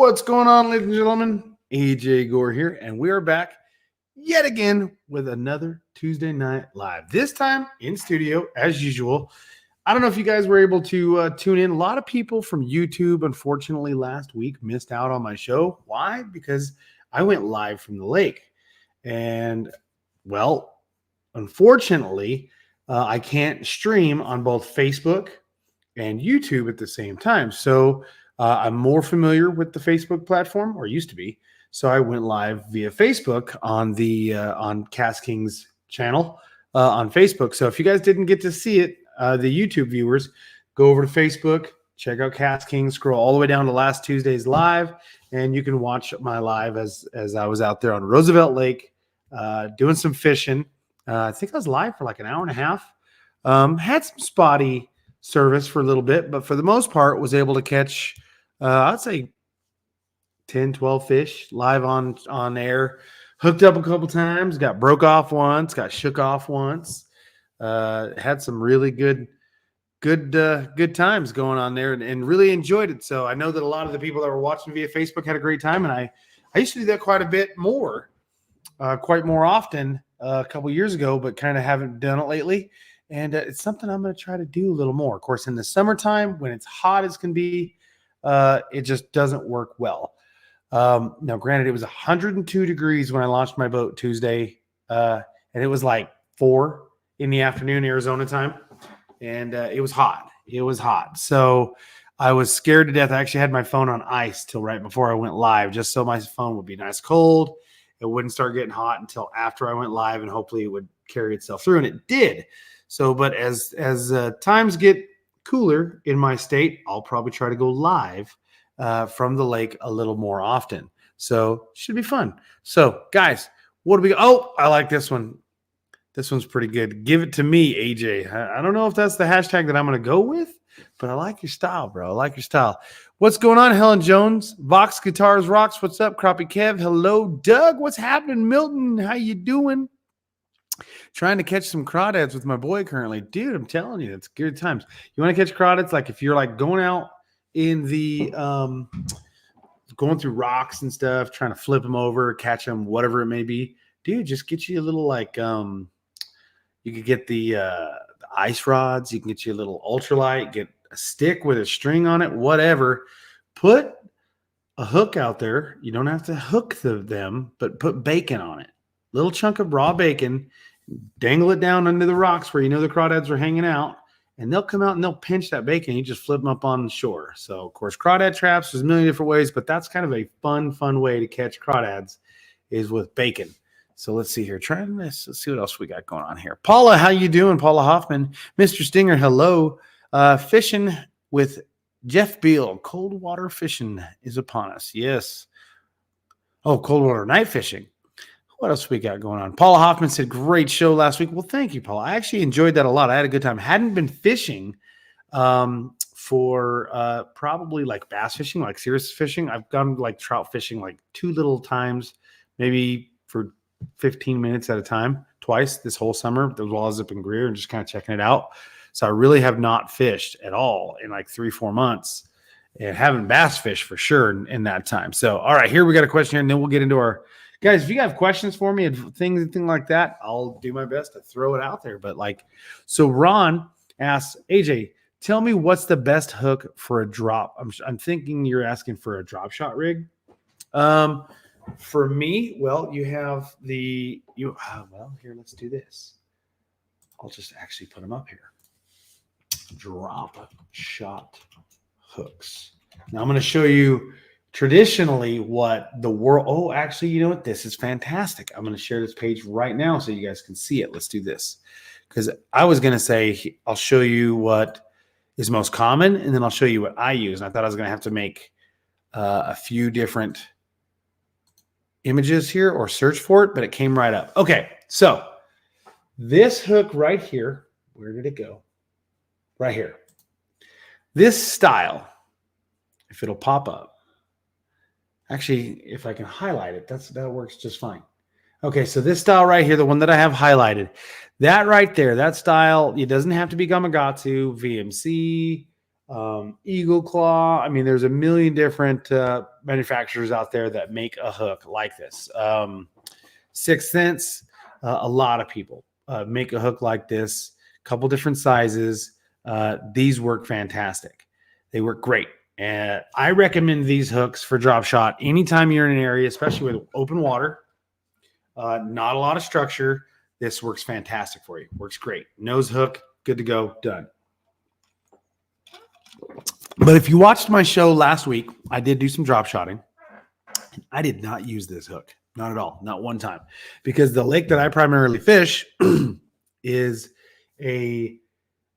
What's going on, ladies and gentlemen? AJ Gore here, and we are back yet again with another Tuesday Night Live. This time in studio, as usual. I don't know if you guys were able to tune in. A lot of people from YouTube, unfortunately, last week missed out on my show. Why? Because I went live from the lake. And, well, unfortunately, I can't stream on both Facebook and YouTube at the same time. So I'm more familiar with the Facebook platform, or used to be. So I went live via Facebook on the on KastKing's channel on Facebook. So if you guys didn't get to see it, the YouTube viewers, go over to Facebook, check out KastKing, scroll all the way down to last Tuesday's live, and you can watch my live as I was out there on Roosevelt Lake doing some fishing. I think I was live for like an hour and a half. Had some spotty service for a little bit, but for the most part was able to catch I'd say 10, 12 fish live on air. Hooked up a couple times, got broke off once, got shook off once. Had some really good times going on there, and really enjoyed it. So I know that a lot of the people that were watching via Facebook had a great time, and I used to do that quite a bit more, quite more often a couple years ago, but kind of haven't done it lately. And it's something I'm going to try to do a little more. Of course, in the summertime when it's hot as can be, it just doesn't work well. Now, granted, it was 102 degrees when I launched my boat Tuesday, and it was like 4 in the afternoon Arizona time, and it was hot. It was hot. So I was scared to death. I actually had my phone on ice till right before I went live, just so my phone would be nice cold. It wouldn't start getting hot until after I went live, and hopefully it would carry itself through, and it did. So, but as times get cooler in my state, I'll probably try to go live from the lake a little more often. So should be fun. So guys, what do we? Oh, I like this one. This one's pretty good. Give it to me, AJ. I don't know if that's the hashtag that I'm going to go with, but I like your style, bro. I like your style. What's going on, Helen Jones? Vox Guitars Rocks. What's up, Crappie Kev? Hello, Doug. What's happening, Milton? How you doing? Trying to catch some crawdads with my boy currently. Dude, I'm telling you, it's good times. You want to catch crawdads? Like if you're like going out in the going through rocks and stuff, trying to flip them over, catch them, whatever it may be. Dude, just get you a little like you could get the ice rods, you can get you a little ultralight, get a stick with a string on it, whatever. Put a hook out there. You don't have to hook them, but put bacon on it. Little chunk of raw bacon, dangle it down under the rocks where you know the crawdads are hanging out, and they'll come out and they'll pinch that bacon. You just flip them up on the shore. So, of course, crawdad traps, there's a million different ways, but that's kind of a fun way to catch crawdads is with bacon. So let's see here. Try this. Let's see what else we got going on here. Paula, how you doing? Paula Hoffman. Mr. Stinger, hello. Fishing with Jeff Beal. Cold water fishing is upon us. Yes. Oh, cold water night fishing. What else we got going on? Paula Hoffman said, great show last week. Well, thank you, Paula. I actually enjoyed that a lot. I had a good time. Hadn't been fishing for probably like bass fishing, like serious fishing. I've gone like trout fishing like 2 little times, maybe for 15 minutes at a time, twice this whole summer, as well as up in Greer and just kind of checking it out. So I really have not fished at all in like 3-4 months and haven't bass fished for sure in that time. So, all right, here we got a question here, and then we'll get into our guys. If you have questions for me and things like that, I'll do my best to throw it out there. But like, so Ron asks, AJ, tell me what's the best hook for a drop. I'm thinking you're asking for a drop shot rig. For me, well, you have well, here, let's do this. I'll just actually put them up here. Drop shot hooks. Now I'm going to show you traditionally what the world. Oh, actually, you know what? This is fantastic. I'm going to share this page right now so you guys can see it. Let's do this. Because I was going to say, I'll show you what is most common, and then I'll show you what I use. And I thought I was going to have to make a few different images here or search for it, but it came right up. Okay, so this hook right here, where did it go? Right here. This style, if it'll pop up. Actually, if I can highlight it, that works just fine. Okay, so this style right here, the one that I have highlighted, that right there, that style, it doesn't have to be Gamakatsu, VMC, Eagle Claw. I mean, there's a million different manufacturers out there that make a hook like this. Sixth Sense, a lot of people make a hook like this, a couple different sizes. These work fantastic. They work great. And I recommend these hooks for drop shot anytime you're in an area, especially with open water, not a lot of structure. This works fantastic for you. Works great. Nose hook, good to go, done. But if you watched my show last week, I did do some drop shotting. I did not use this hook. Not at all. Not one time. Because the lake that I primarily fish is a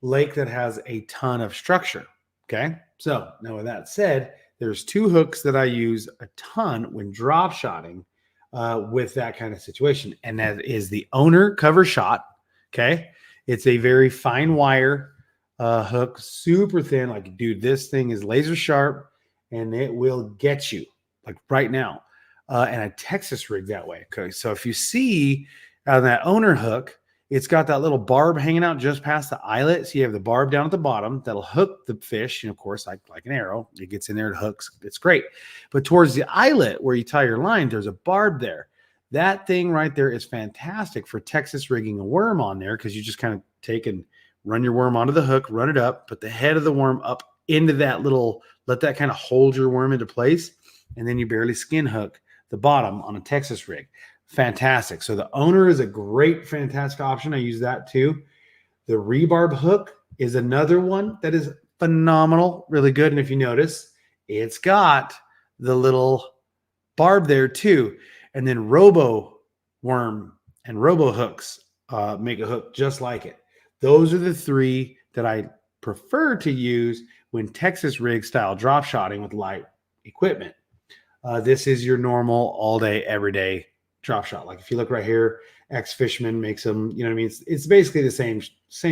lake that has a ton of structure. Okay. So now with that said, there's two hooks that I use a ton when drop shotting with that kind of situation. And that is the Owner Cover Shot. Okay. It's a very fine wire hook, super thin. Like, dude, this thing is laser sharp and it will get you like right now. And I Texas rig that way. Okay. So if you see on that Owner hook, it's got that little barb hanging out just past the eyelet. So you have the barb down at the bottom that'll hook the fish. And of course, like an arrow, it gets in there, it hooks. It's great. But towards the eyelet where you tie your line, there's a barb there. That thing right there is fantastic for Texas rigging a worm on there, because you just kind of take and run your worm onto the hook, run it up, put the head of the worm up into that little, let that kind of hold your worm into place. And then you barely skin hook the bottom on a Texas rig. Fantastic. So the Owner is a great, fantastic option. I use that too. The rebarb hook is another one that is phenomenal, really good. And if you notice, it's got the little barb there too. And then Robo Worm and Robo Hooks make a hook just like it. Those are the three that I prefer to use when Texas rig style drop shotting with light equipment. This is your normal all day, every day drop shot. Like if you look right here, X Fisherman makes them, you know what I mean? It's basically the same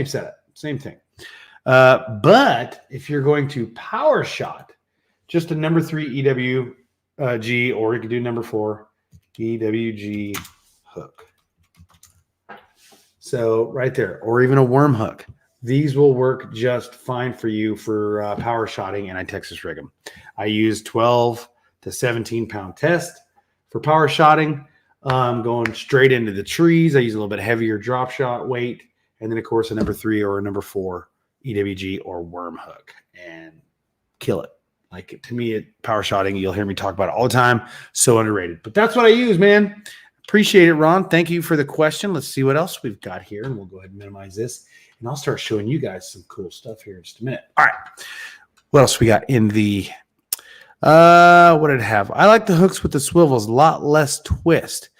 setup, same thing. But if you're going to power shot, just a number 3 EWG, or you could do number 4 EWG hook. So right there, or even a worm hook. These will work just fine for you for power shotting, and I Texas rig them. I use 12 to 17 pound test for power shotting. Going straight into the trees. I use a little bit heavier drop shot weight. And then, of course, a number 3 or a number 4 EWG or worm hook, and kill it. Like, to me, power shotting, you'll hear me talk about it all the time. So underrated. But that's what I use, man. Appreciate it, Ron. Thank you for the question. Let's see what else we've got here. And we'll go ahead and minimize this. And I'll start showing you guys some cool stuff here in just a minute. All right. What else we got in the what did it have? I like the hooks with the swivels, a lot less twist.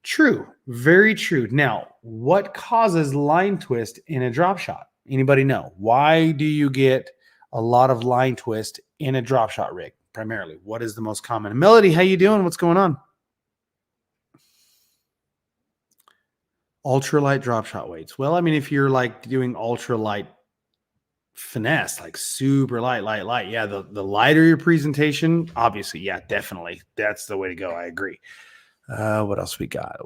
True. Very true. Now, what causes line twist in a drop shot? Anybody know? Why do you get a lot of line twist in a drop shot rig primarily? What is the most common? Melody, how you doing? What's going on? Ultralight drop shot weights. Well, I mean, if you're like doing ultralight finesse, like super light. Yeah, the lighter your presentation, obviously, yeah, definitely. That's the way to go. I agree. What else we got?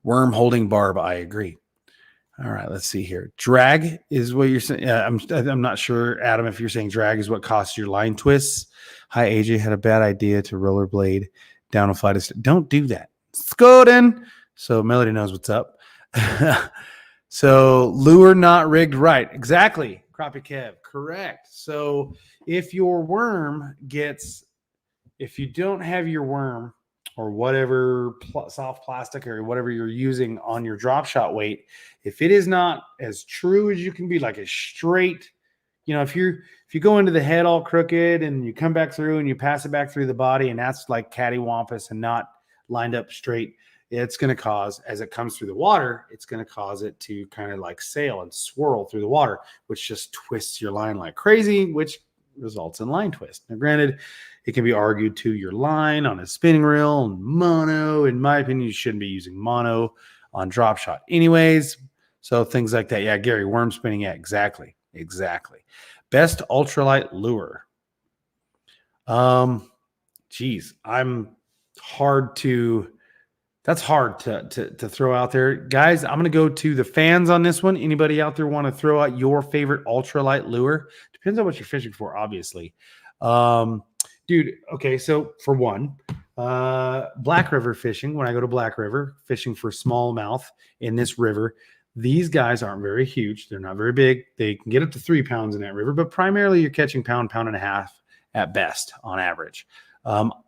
Worm holding barb. I agree. All right, let's see here. Drag is what you're saying. I'm not sure, Adam, if you're saying drag is what costs your line twists. Hi, AJ. Had a bad idea to rollerblade down a flight of Don't do that. Skoden. So Melody knows what's up. So lure not rigged right. Exactly. Crappie Kev. Correct. So if your worm gets, if you don't have your worm or whatever soft plastic or whatever you're using on your drop shot weight, if it is not as true as you can be, like a straight, you know, if you go into the head all crooked and you come back through and you pass it back through the body and that's like cattywampus and not lined up straight, it's going to cause, as it comes through the water, it's going to cause it to kind of like sail and swirl through the water, which just twists your line like crazy, which results in line twist. Now, granted, it can be argued to your line on a spinning reel and mono. In my opinion, you shouldn't be using mono on drop shot anyways. So things like that. Yeah, Gary, worm spinning. Yeah, exactly. Best ultralight lure. Geez, I'm hard to That's hard to throw out there. Guys, I'm going to go to the fans on this one. Anybody out there want to throw out your favorite ultralight lure? Depends on what you're fishing for, obviously. Dude, okay, so for one, Black River fishing, when I go to Black River, fishing for smallmouth in this river, these guys aren't very huge. They're not very big. They can get up to 3 pounds in that river, but primarily you're catching pound and a half at best on average.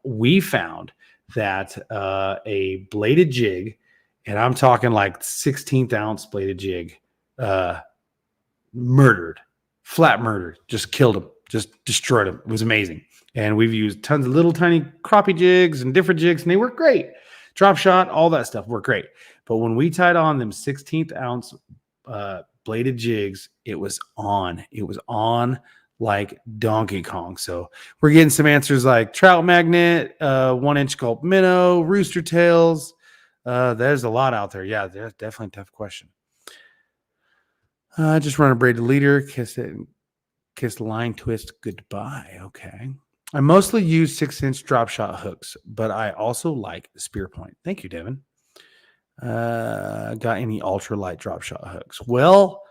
We found that a bladed jig, and I'm talking like 16th ounce bladed jig, flat murdered, just killed him, just destroyed him. It was amazing. And we've used tons of little tiny crappie jigs and different jigs, and they work great. Drop shot, all that stuff worked great. But when we tied on them 16th ounce bladed jigs, it was on. It was on like Donkey Kong. So we're getting some answers like trout magnet, 1-inch gulp minnow, rooster tails. There's a lot out there. Yeah, that's definitely a tough question. Just run a braided leader, kiss it, kiss line twist, goodbye. Okay. I mostly use 6-inch drop shot hooks, but I also like spear point. Thank you, Devin. Got any ultralight drop shot hooks? Well,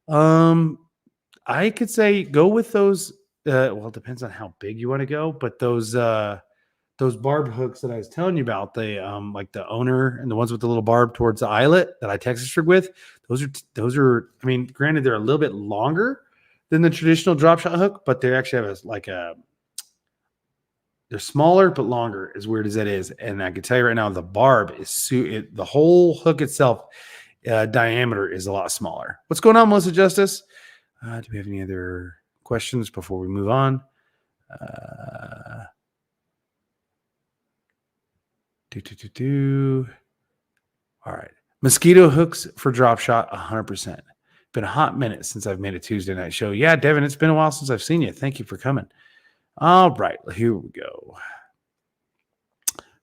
I could say go with those. Well, it depends on how big you want to go, but those barbed hooks that I was telling you about, the like the owner and the ones with the little barb towards the eyelet that I Texas rig with, those are. I mean, granted, they're a little bit longer than the traditional drop shot hook, but they actually have they're smaller but longer, as weird as that is. And I can tell you right now, the barb is the whole hook itself diameter is a lot smaller. What's going on, Melissa Justice? Do we have any other questions before we move on? All right. Mosquito hooks for drop shot, 100%. Been a hot minute since I've made a Tuesday night show. Yeah, Devin, it's been a while since I've seen you. Thank you for coming. All right, here we go.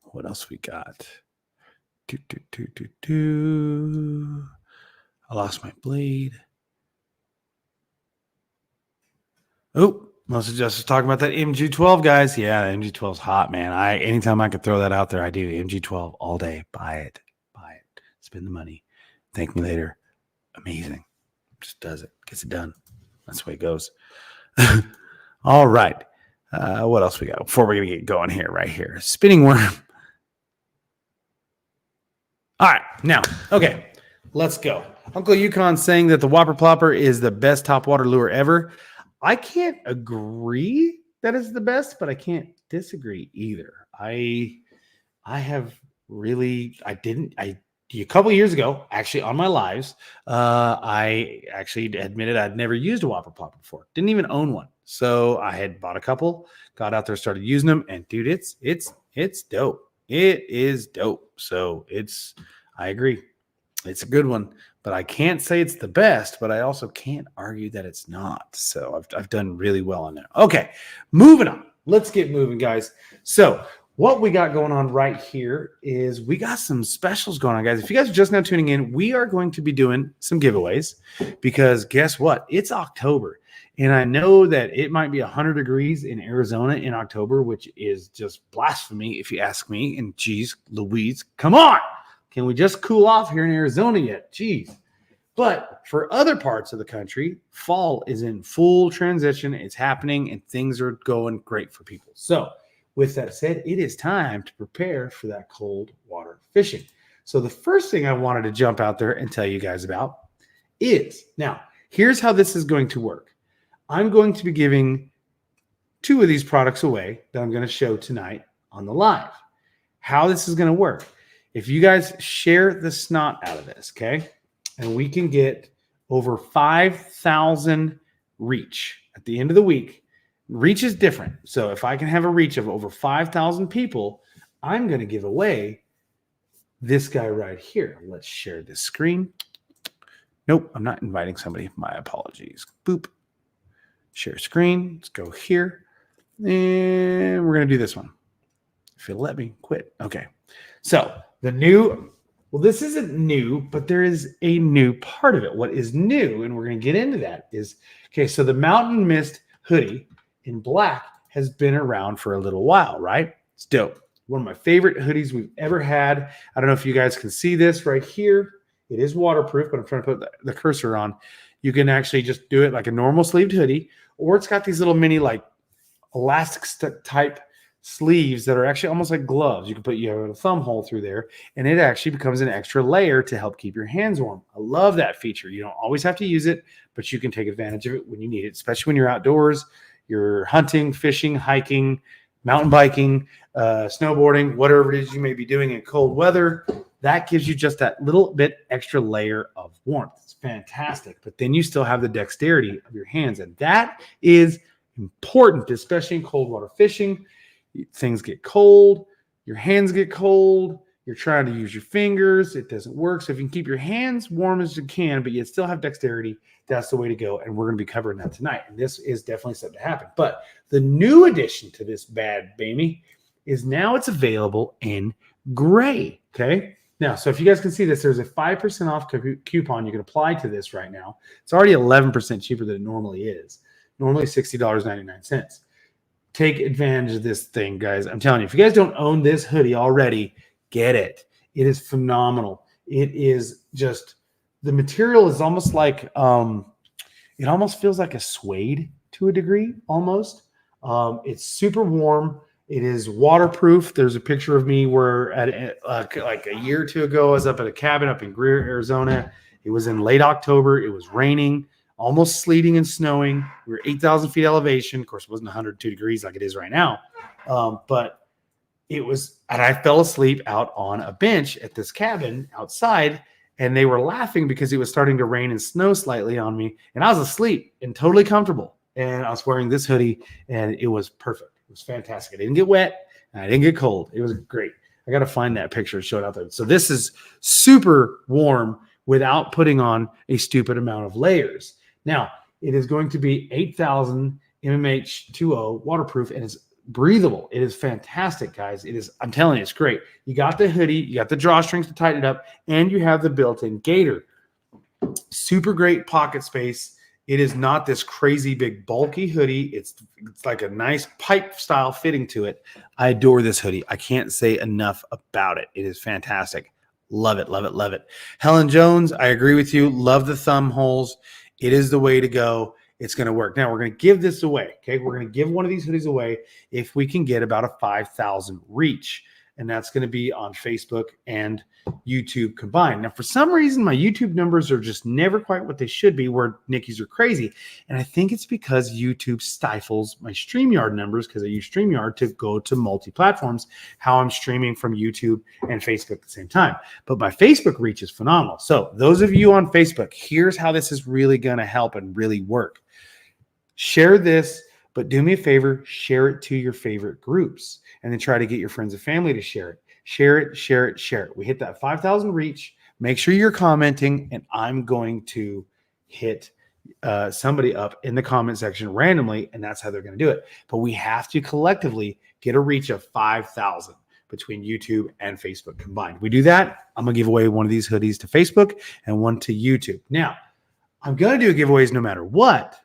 What else we got? I lost my blade. Oh, Melissa Justice talking about that MG12, guys. Yeah, MG12 is hot, man. Anytime I could throw that out there, I do. MG12 all day. Buy it. Spend the money. Thank me later. Amazing. Just does it. Gets it done. That's the way it goes. All right. What else we got before we're going to get going here? Right here. Spinning worm. All right. Now, okay. Let's go. Uncle Yukon saying that the Whopper Plopper is the best topwater lure ever. I can't agree that it's the best, but I can't disagree either. A couple of years ago, actually on my lives, I actually admitted I'd never used a Whopper Plopper before. Didn't even own one. So I had bought a couple, got out there, started using them, and dude, it's dope. It is dope. So I agree. It's a good one, but I can't say it's the best, but I also can't argue that it's not. So I've done really well on there. Okay, moving on. Let's get moving, guys. So what we got going on right here is we got some specials going on, guys. If you guys are just now tuning in, we are going to be doing some giveaways because guess what? It's October. And I know that it might be 100 degrees in Arizona in October, which is just blasphemy if you ask me. And geez, Louise, come on. Can we just cool off here in Arizona yet? Jeez. But for other parts of the country, fall is in full transition. It's happening and things are going great for people. So with that said, it is time to prepare for that cold water fishing. So the first thing I wanted to jump out there and tell you guys about is, now, here's how this is going to work. I'm going to be giving 2 of these products away that I'm going to show tonight on the live. How this is going to work. If you guys share the snot out of this, okay, and we can get over 5,000 reach at the end of the week. Reach is different. So if I can have a reach of over 5,000 people, I'm going to give away this guy right here. Let's share this screen. Nope, I'm not inviting somebody. My apologies. Boop. Share screen. Let's go here. And we're going to do this one. If you'll let me quit. Okay. So this isn't new, but there is a new part of it. What is new, and we're going to get into that, is, okay, so the Mountain Mist hoodie in black has been around for a little while, right? It's dope. One of my favorite hoodies we've ever had. I don't know if you guys can see this right here. It is waterproof, but I'm trying to put the cursor on. You can actually just do it like a normal sleeved hoodie, or it's got these little mini like elastic type sleeves that are actually almost like gloves. You can put your thumb hole through there, and it actually becomes an extra layer to help keep your hands warm. I love that feature. You don't always have to use it, but you can take advantage of it when you need it, especially when you're outdoors, you're hunting, fishing, hiking, mountain biking, snowboarding, whatever it is you may be doing in cold weather. That gives you just that little bit extra layer of warmth. It's fantastic. But then you still have the dexterity of your hands, and that is important, especially in cold water fishing. Things get cold, your hands get cold, you're trying to use your fingers, it doesn't work. So if you can keep your hands warm as you can, but you still have dexterity, that's the way to go. And we're going to be covering that tonight. And this is definitely something to happen. But the new addition to this bad baby is now it's available in gray. Okay. Now, so if you guys can see this, there's a 5% off coupon you can apply to this right now. It's already 11% cheaper than it normally is. Normally $60.99. Take advantage of this thing, guys. I'm telling you, if you guys don't own this hoodie already, get it. It is phenomenal. It is just, the material is almost like, it almost feels like a suede to a degree, almost. It's super warm. It is waterproof. There's a picture of me where at like a year or two ago, I was up at a cabin up in Greer, Arizona. It was in late October. It was raining, almost sleeting and snowing. We were 8,000 feet elevation. Of course, it wasn't 102 degrees like it is right now. But it was, and I fell asleep out on a bench at this cabin outside, and they were laughing because it was starting to rain and snow slightly on me. And I was asleep and totally comfortable. And I was wearing this hoodie, and it was perfect. It was fantastic. I didn't get wet, and I didn't get cold. It was great. I got to find that picture and show it out there. So this is super warm without putting on a stupid amount of layers. Now, it is going to be 8,000 mmH2O waterproof, and it's breathable. It is fantastic, guys. It is, I'm telling you, it's great. You got the hoodie, you got the drawstrings to tighten it up, and you have the built-in gaiter. Super great pocket space. It is not this crazy big bulky hoodie. It's like a nice pipe style fitting to it. I adore this hoodie. I can't say enough about it. It is fantastic. Love it, love it, love it. Helen Jones, I agree with you. Love the thumb holes. It is the way to go. It's going to work. Now, we're going to give this away, okay? We're going to give one of these hoodies away if we can get about a 5,000 reach, and that's going to be on Facebook and YouTube combined. Now, for some reason, my YouTube numbers are just never quite what they should be, where Nikki's are crazy, and I think it's because YouTube stifles my StreamYard numbers because I use StreamYard to go to multi-platforms, how I'm streaming from YouTube and Facebook at the same time. But my Facebook reach is phenomenal. So those of you on Facebook, here's how this is really going to help and really work. Share this, but do me a favor, share it to your favorite groups, and then try to get your friends and family to share it. Share it, share it, share it. We hit that 5,000 reach. Make sure you're commenting, and I'm going to hit somebody up in the comment section randomly, and that's how they're going to do it. But we have to collectively get a reach of 5,000 between YouTube and Facebook combined. We do that, I'm going to give away one of these hoodies to Facebook and one to YouTube. Now, I'm going to do giveaways no matter what,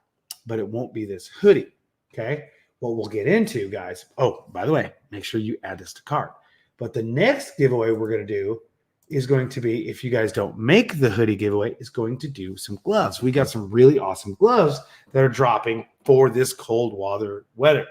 but it won't be this hoodie, okay? What we'll get into, guys. Oh, by the way, make sure you add this to cart. But the next giveaway we're going to do is going to be, if you guys don't make the hoodie giveaway, is going to do some gloves. We got some really awesome gloves that are dropping for this cold weather.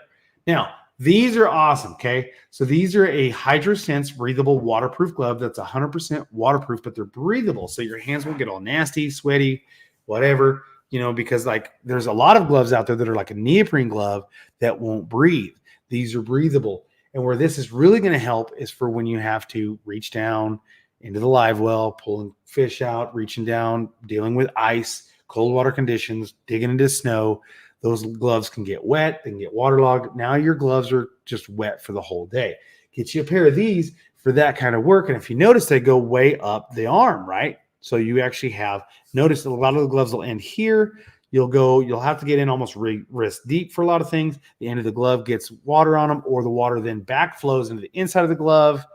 Now, these are awesome, okay? So these are a HydroSense breathable waterproof glove that's 100% waterproof, but they're breathable, so your hands won't get all nasty, sweaty, whatever. You know, because like there's a lot of gloves out there that are like a neoprene glove that won't breathe. These are breathable. And where this is really going to help is for when you have to reach down into the live well, pulling fish out, reaching down, dealing with ice, cold water conditions, digging into snow. Those gloves can get wet, they can get waterlogged. Now your gloves are just wet for the whole day. Get you a pair of these for that kind of work. And if you notice, they go way up the arm, right? So you actually have, notice that a lot of the gloves will end here. You'll have to get in almost wrist deep for a lot of things. The end of the glove gets water on them, or the water then backflows into the inside of the glove.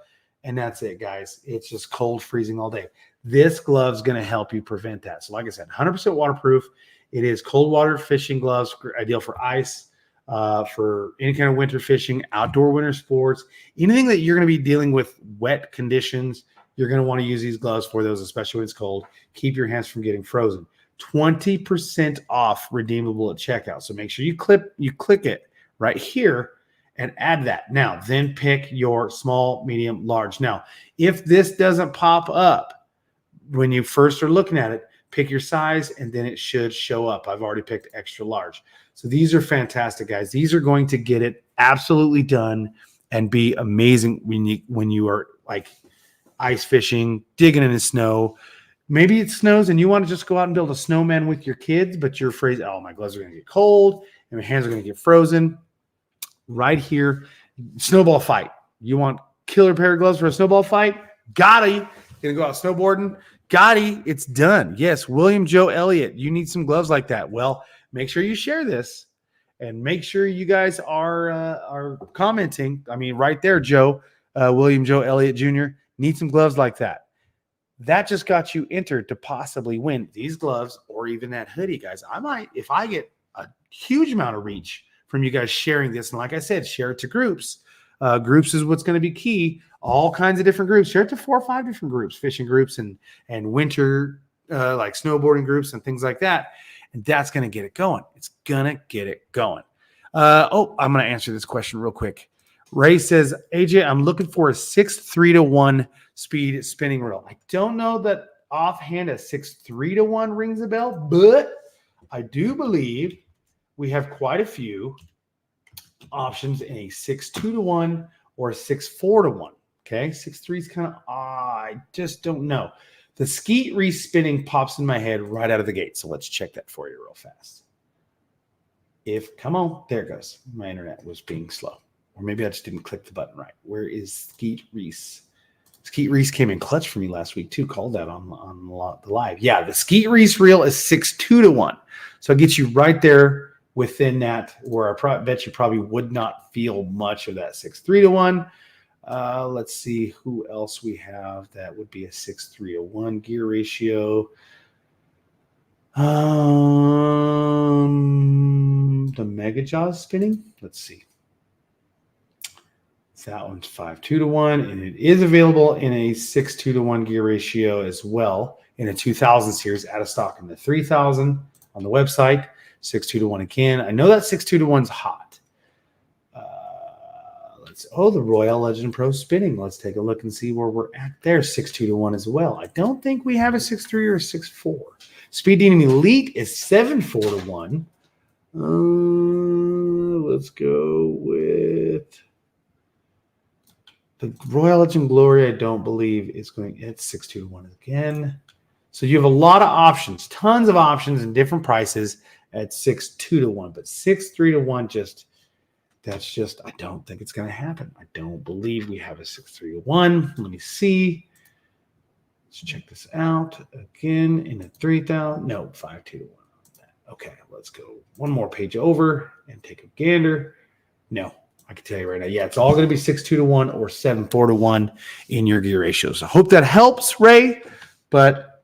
And that's it, guys. It's just cold, freezing all day. This glove's going to help you prevent that. So like I said, 100% waterproof. It is cold water fishing gloves, ideal for ice, for any kind of winter fishing, outdoor winter sports, anything that you're going to be dealing with wet conditions. You're going to want to use these gloves for those, especially when it's cold. Keep your hands from getting frozen. 20% off redeemable at checkout. So make sure you click it right here and add that. Now, then pick your small, medium, large. Now, if this doesn't pop up when you first are looking at it, pick your size and then it should show up. I've already picked extra large. So these are fantastic, guys. These are going to get it absolutely done and be amazing when you are like ice fishing, digging in the snow. Maybe it snows and you want to just go out and build a snowman with your kids, but you're afraid, oh, my gloves are going to get cold and my hands are going to get frozen. Right here, snowball fight. You want killer pair of gloves for a snowball fight? Gotti. Gonna go out snowboarding? Gotti. It's done. Yes, William Joe Elliott. You need some gloves like that. Well, make sure you share this and make sure you guys are commenting. I mean, right there, Joe, William Joe Elliott Jr. Need some gloves like that. That just got you entered to possibly win these gloves or even that hoodie, guys. I might, if I get a huge amount of reach from you guys sharing this. And like I said, share it to groups. Groups is what's going to be key. All kinds of different groups. Share it to 4 or 5 different groups, fishing groups and winter like snowboarding groups and things like that. And that's going to get it going. It's going to get it going. I'm going to answer this question real quick. Ray says, AJ, I'm looking for a 6 3-to-1 speed spinning reel. I don't know that offhand a 6 3-to-1 rings a bell, but I do believe we have quite a few options in a 6 2-to-1 or a 6 4-to-1. Okay, 6 3 is kind of I just don't know. The skeet respinning pops in my head right out of the gate. So let's check that for you real fast. Come on, there it goes. My internet was being slow. Or maybe I just didn't click the button right. Where is Skeet Reese? Skeet Reese came in clutch for me last week too. Called that on the live. Yeah, the Skeet Reese reel is 6 2-to-1. So it gets you right there within that, where I bet you probably would not feel much of that 6 3-to-1. Let's see who else we have that would be a 6 3-to-1 gear ratio. The Mega Jaws spinning. Let's see. That one's 5 2-to-1, and it is available in a 6 2-to-1 gear ratio as well in a 2000 series, out of stock in the 3000 on the website. 6 2-to-1 again. I know that 6 2-to-1's hot. The Royal Legend Pro spinning. Let's take a look and see where we're at there. 6 2-to-1 as well. I don't think we have a 6 3 or a 6 4. Speed Demon Elite is 7 4-to-1. Let's go with the Royal Legend Glory. I don't believe is going. It's 6 2-to-1 again. So you have a lot of options, tons of options and different prices at 6 2-to-1, but 6 3-to-1 I don't think it's going to happen. I don't believe we have a 6 3-to-1. Let me see. Let's check this out again in a 3000. No, 5 2-to-1. Okay, let's go one more page over and take a gander. No, I can tell you right now. Yeah, it's all going to be 6 2-to-1 or 7 4-to-1 in your gear ratios. I hope that helps, Ray, but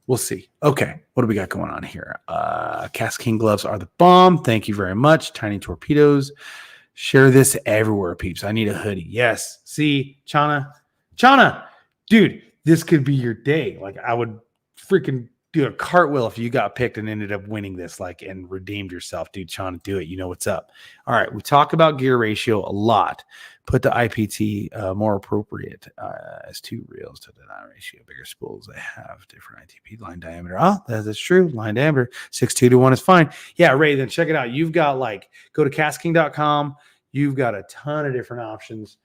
we'll see. Okay, what do we got going on here? KastKing gloves are the bomb. Thank you very much. Tiny Torpedoes. Share this everywhere, peeps. I need a hoodie. Yes. See, Chana, dude, this could be your day. Like, I would freaking do a cartwheel if you got picked and ended up winning this, like, and redeemed yourself. Dude, Chana, do it. You know what's up. All right, we talk about gear ratio a lot. Put the IPT more appropriate as 2 reels to the ratio. Bigger spools, they have different ITP line diameter. Oh, that's true. Line diameter 6 2-to-1 is fine. Yeah, Ray, then check it out. You've got go to KastKing.com. You've got a ton of different options.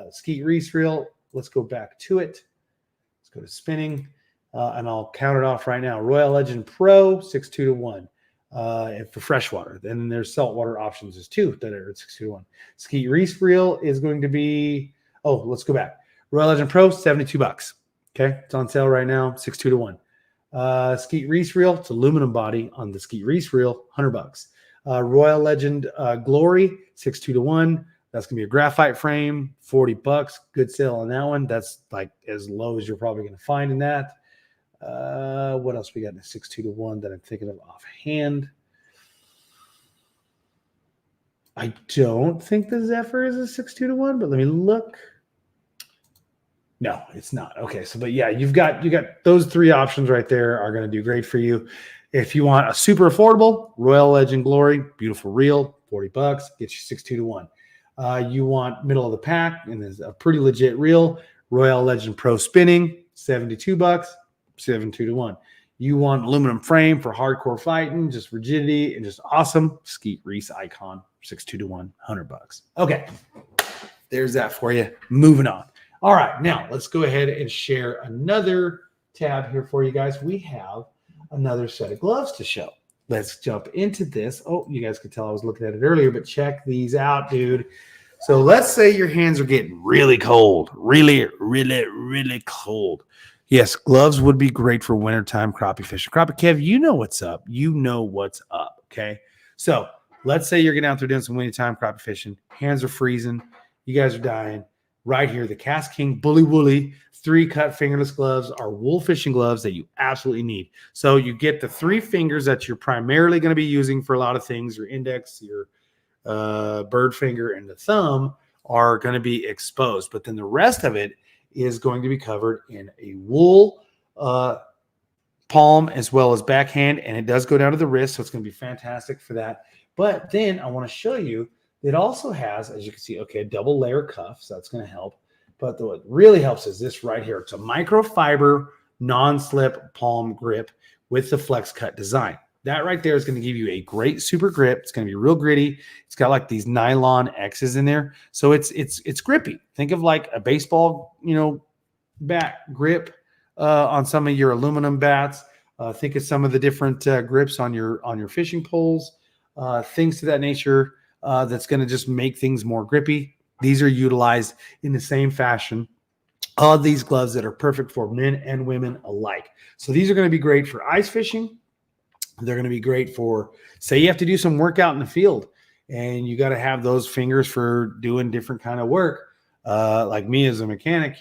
Skeet Reese reel. Let's go back to it. Let's go to spinning, and I'll count it off right now. Royal Legend Pro 6 2-to-1. For freshwater. Then there's saltwater options as too that are at 6 2-to-1. Skeet Reese reel is going to be, let's go back. Royal Legend Pro, $72. Okay, it's on sale right now, 6 2-to-1. Skeet Reese reel, it's aluminum body on the Skeet Reese reel, $100. Royal Legend Glory, 6 2-to-1. That's gonna be a graphite frame, $40. Good sale on that one. That's like as low as you're probably gonna find in that. What else we got in a 6 2-to-1 that I'm thinking of offhand? I don't think the Zephyr is a 6-2-1, but let me look. No, it's not. Okay, so but yeah, you got those three options right there are going to do great for you. If you want a super affordable Royal Legend Glory, beautiful reel, $40, get you 6-2-1. You want middle of the pack, and there's a pretty legit reel, Royal Legend Pro Spinning, $72, 7-2-1. You want aluminum frame for hardcore fighting, just rigidity and just awesome, Skeet Reese Icon, 6-2-1, $100. Okay, there's that for you. Moving on. All right, now let's go ahead and share another tab here for you guys. We have another set of gloves to show. Let's jump into this. Oh, you guys could tell I was looking at it earlier, but check these out, dude. So let's say your hands are getting really cold, really, really, really cold. Yes, gloves would be great for wintertime crappie fishing. Crappie Kev, you know what's up. You know what's up, okay? So let's say you're getting out there doing some wintertime crappie fishing. Hands are freezing. You guys are dying. Right here, the KastKing Bully Woolly 3-cut fingerless gloves are wool fishing gloves that you absolutely need. So you get the 3 fingers that you're primarily going to be using for a lot of things. Your index, your bird finger, and the thumb are going to be exposed. But then the rest of it is going to be covered in a wool palm as well as backhand, and it does go down to the wrist, so it's going to be fantastic for that. But then I want to show you it also has, as you can see, okay, a double layer cuff, so that's going to help. But what really helps is this right here. It's a microfiber non-slip palm grip with the flex cut design. That right there is going to give you a great super grip. It's going to be real gritty. It's got like these nylon X's in there, so it's grippy. Think of like a baseball, bat grip on some of your aluminum bats. Think of some of the different grips on your fishing poles, things to that nature. That's going to just make things more grippy. These are utilized in the same fashion. All of these gloves that are perfect for men and women alike. So these are going to be great for ice fishing. They're going to be great for, say you have to do some workout in the field and you got to have those fingers for doing different kind of work. Like me as a mechanic,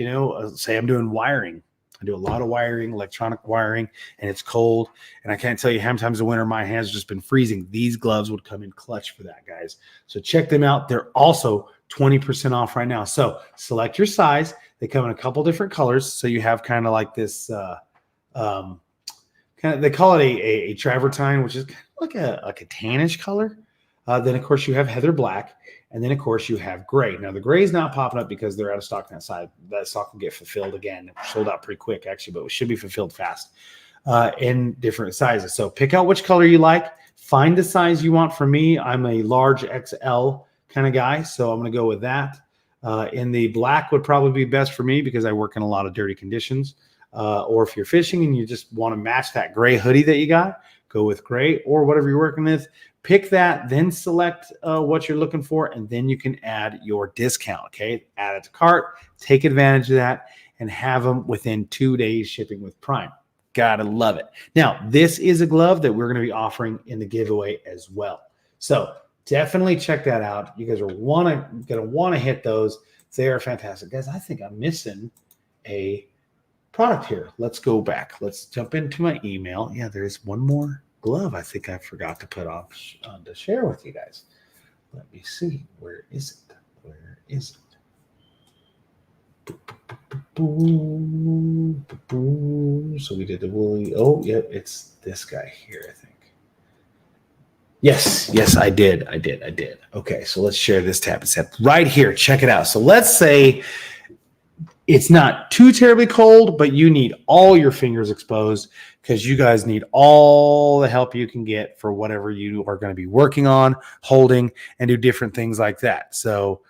say I'm doing wiring. I do a lot of wiring, electronic wiring, and it's cold. And I can't tell you how many times in the winter my hands have just been freezing. These gloves would come in clutch for that, guys. So check them out. They're also 20% off right now. So select your size. They come in a couple different colors. So you have kind of like this, they call it a travertine, which is kind of like a tannish color. Then, of course, you have heather black. And then, of course, you have gray. Now, the gray is not popping up because they're out of stock on that side. That stock will get fulfilled again. It sold out pretty quick, actually, but it should be fulfilled fast in different sizes. So pick out which color you like. Find the size you want. For me, I'm a large XL kind of guy, so I'm going to go with that. In the black would probably be best for me because I work in a lot of dirty conditions. Or if you're fishing and you just want to match that gray hoodie that you got, go with gray or whatever you're working with. Pick that, then select what you're looking for, and then you can add your discount, okay? Add it to cart, take advantage of that, and have them within 2 days shipping with Prime. Gotta love it. Now, this is a glove that we're going to be offering in the giveaway as well. So definitely check that out. You guys are going to want to hit those. They are fantastic. Guys, I think I'm missing a product here. Let's go back. Let's jump into my email. Yeah, there is one more glove I think I forgot to put on to share with you guys. Let me see. Where is it? Where is it? So we did the woolly. Oh, yep, it's this guy here, I think. Yes, I did. Okay, so let's share this tab. It's right here. Check it out. So let's say it's not too terribly cold, but you need all your fingers exposed because you guys need all the help you can get for whatever you are going to be working on, holding, and do different things like that. So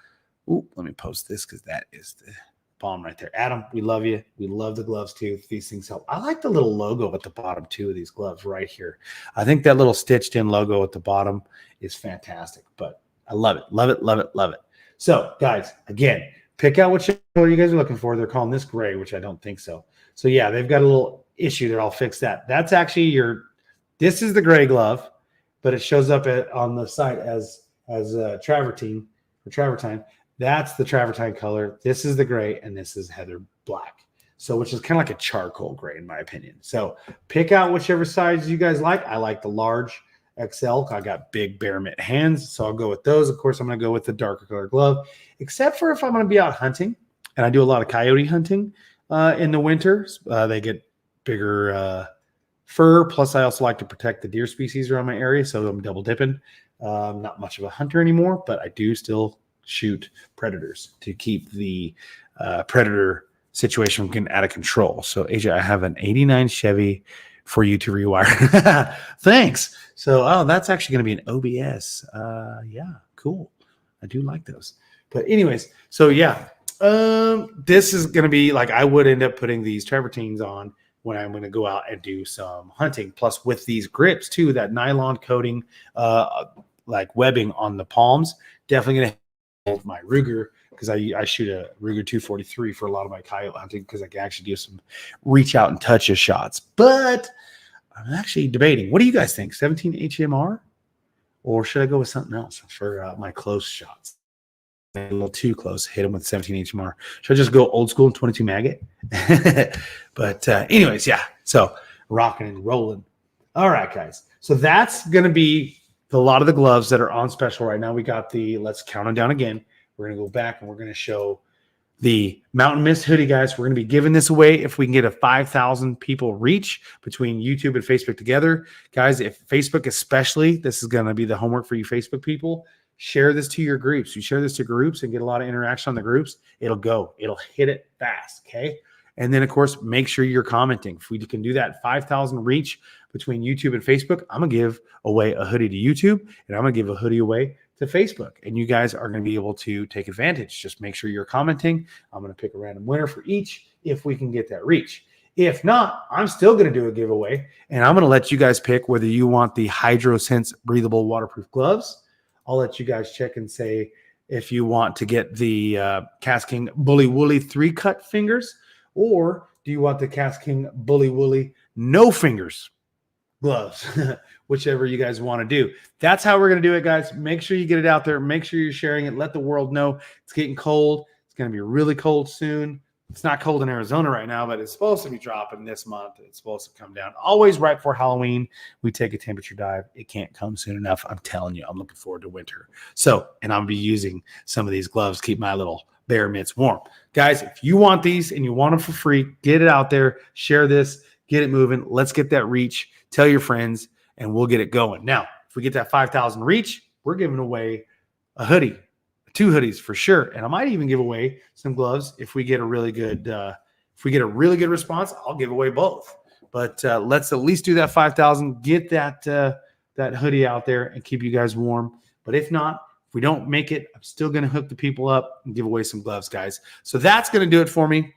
let me post this because that is the bomb right there. Adam, we love you. We love the gloves too. These things help. I like the little logo at the bottom too of these gloves right here. I think that little stitched in logo at the bottom is fantastic, but I love it. Love it, love it, love it. So guys, again, pick out which color you guys are looking for. They're calling this gray, which I don't think so. So yeah, they've got a little issue that I'll fix that. That's actually this is the gray glove, but it shows up on the site as travertine or travertine. That's the travertine color. This is the gray, and this is heather black. So which is kind of like a charcoal gray in my opinion. So pick out whichever size you guys like. I like the large XL. I got big bare mitt hands, so I'll go with those. Of course, I'm going to go with the darker color glove, except for if I'm going to be out hunting, and I do a lot of coyote hunting in the winter. They get bigger fur. Plus, I also like to protect the deer species around my area, so I'm double dipping. Not much of a hunter anymore, but I do still shoot predators to keep the predator situation from getting out of control. So, AJ, I have an 89 Chevy for you to rewire. Thanks. So, that's actually going to be an OBS. Yeah, cool. I do like those. But anyways, so yeah, this is going to be like, I would end up putting these travertines on when I'm going to go out and do some hunting. Plus with these grips too, that nylon coating, like webbing on the palms, definitely going to hold my Ruger, because I shoot a Ruger 243 for a lot of my coyote hunting, because I can actually do some reach out and touch of shots. But I'm actually debating, what do you guys think? 17 HMR, or should I go with something else for my close shots? A little too close, hit them with 17 HMR. Should I just go old school 22 maggot? But anyways, yeah. So rocking and rolling. All right, guys. So that's going to be a lot of the gloves that are on special right now. We got the, let's count them down again. We're going to go back and we're going to show the Mountain Mist hoodie, guys. We're going to be giving this away if we can get a 5,000 people reach between YouTube and Facebook together. Guys, if Facebook especially, this is going to be the homework for you Facebook people. Share this to your groups. You share this to groups and get a lot of interaction on the groups, it'll go. It'll hit it fast, okay? And then, of course, make sure you're commenting. If we can do that 5,000 reach between YouTube and Facebook, I'm going to give away a hoodie to YouTube, and I'm going to give a hoodie away to Facebook. And you guys are going to be able to take advantage. Just make sure you're commenting. I'm going to pick a random winner for each if we can get that reach. If not, I'm still going to do a giveaway, and I'm going to let you guys pick whether you want the HydroSense breathable waterproof gloves. I'll let you guys check and say if you want to get the KastKing Bully Woolly 3-cut fingers, or do you want the KastKing Bully Woolly no fingers gloves, whichever you guys want to do. That's how we're going to do it, guys. Make sure you get it out there. Make sure you're sharing it. Let the world know it's getting cold. It's going to be really cold soon. It's not cold in Arizona right now, but it's supposed to be dropping this month. It's supposed to come down. Always right before Halloween, we take a temperature dive. It can't come soon enough. I'm telling you, I'm looking forward to winter. So, and I'll be using some of these gloves to keep my little bare mitts warm. Guys, if you want these and you want them for free, get it out there. Share this. Get it moving. Let's get that reach. Tell your friends, and we'll get it going. Now, if we get that 5,000 reach, we're giving away a hoodie. 2 hoodies for sure, and I might even give away some gloves if we get a really good response. I'll give away both. But let's at least do that 5,000. Get that hoodie out there and keep you guys warm. But if not, if we don't make it, I'm still going to hook the people up and give away some gloves, guys. So that's going to do it for me.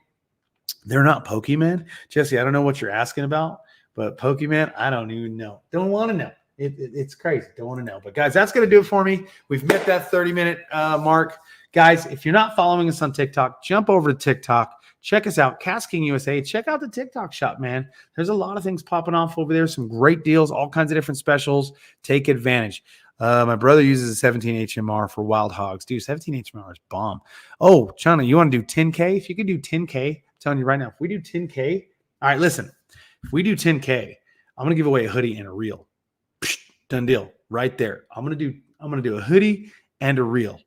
They're not Pokemon, Jesse. I don't know what you're asking about, but Pokemon, I don't even know. Don't want to know. It's crazy. Don't want to know. But, guys, that's going to do it for me. We've met that 30-minute mark. Guys, if you're not following us on TikTok, jump over to TikTok. Check us out, KastKing USA. Check out the TikTok shop, man. There's a lot of things popping off over there, some great deals, all kinds of different specials. Take advantage. My brother uses a 17 HMR for wild hogs. Dude, 17 HMR is bomb. Oh, Chana, you want to do 10K? If you could do 10K, I'm telling you right now, if we do 10K, all right, listen. If we do 10K, I'm going to give away a hoodie and a reel. Done deal right there. I'm gonna do a hoodie and a reel,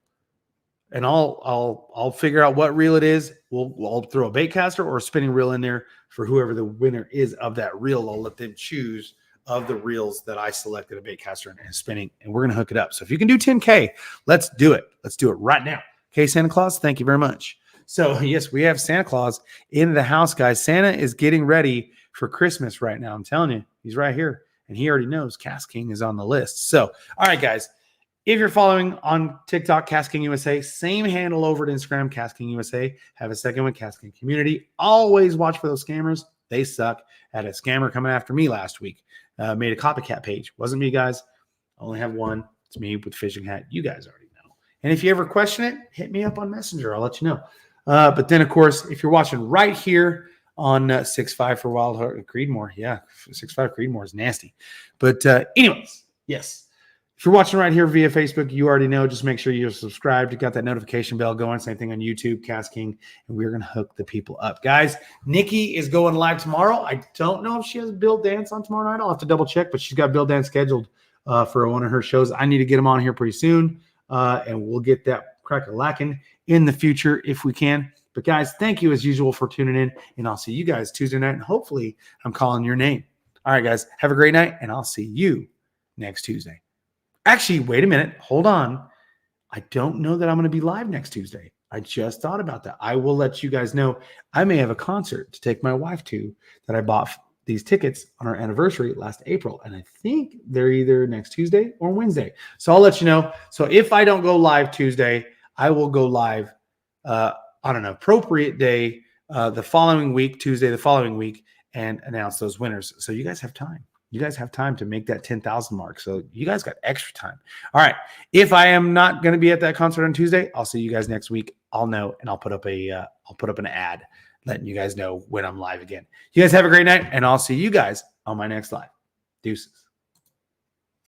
and I'll figure out what reel it is. I'll throw a bait caster or a spinning reel in there for whoever the winner is of that reel. I'll let them choose of the reels that I selected, a bait caster and spinning, and we're gonna hook it up. So if you can do 10K, let's do it. Let's do it right now. Okay, Santa Claus, thank you very much. So yes, we have Santa Claus in the house, guys. Santa is getting ready for Christmas right now. I'm telling you, he's right here. And he already knows KastKing is on the list. So, all right, guys, if you're following on TikTok, KastKing USA, same handle over at Instagram, KastKing USA. Have a second one, KastKing Community. Always watch for those scammers. They suck. Had a scammer coming after me last week. Made a copycat page. Wasn't me, guys. I only have one. It's me with fishing hat. You guys already know. And if you ever question it, hit me up on Messenger. I'll let you know. But then, of course, if you're watching right here, on 6'5" for Wild Heart Creedmoor. Yeah, 6'5" Creedmoor is nasty. But anyways, yes. If you're watching right here via Facebook, you already know. Just make sure you're subscribed. You got that notification bell going. Same thing on YouTube, KastKing. And we're going to hook the people up. Guys, Nikki is going live tomorrow. I don't know if she has Bill Dance on tomorrow night. I'll have to double check, but she's got Bill Dance scheduled for one of her shows. I need to get them on here pretty soon, and we'll get that crack-a-lacking in the future if we can. But guys, thank you as usual for tuning in, and I'll see you guys Tuesday night, and hopefully I'm calling your name. All right, guys, have a great night, and I'll see you next Tuesday. Actually, wait a minute. Hold on. I don't know that I'm going to be live next Tuesday. I just thought about that. I will let you guys know. I may have a concert to take my wife to that I bought these tickets on our anniversary last April. And I think they're either next Tuesday or Wednesday. So I'll let you know. So if I don't go live Tuesday, I will go live on an appropriate day the following week, Tuesday the following week, and announce those winners. So you guys have time. You guys have time to make that 10,000 mark. So you guys got extra time. All right. If I am not going to be at that concert on Tuesday, I'll see you guys next week. I'll know, and I'll put up an ad letting you guys know when I'm live again. You guys have a great night, and I'll see you guys on my next live. Deuces.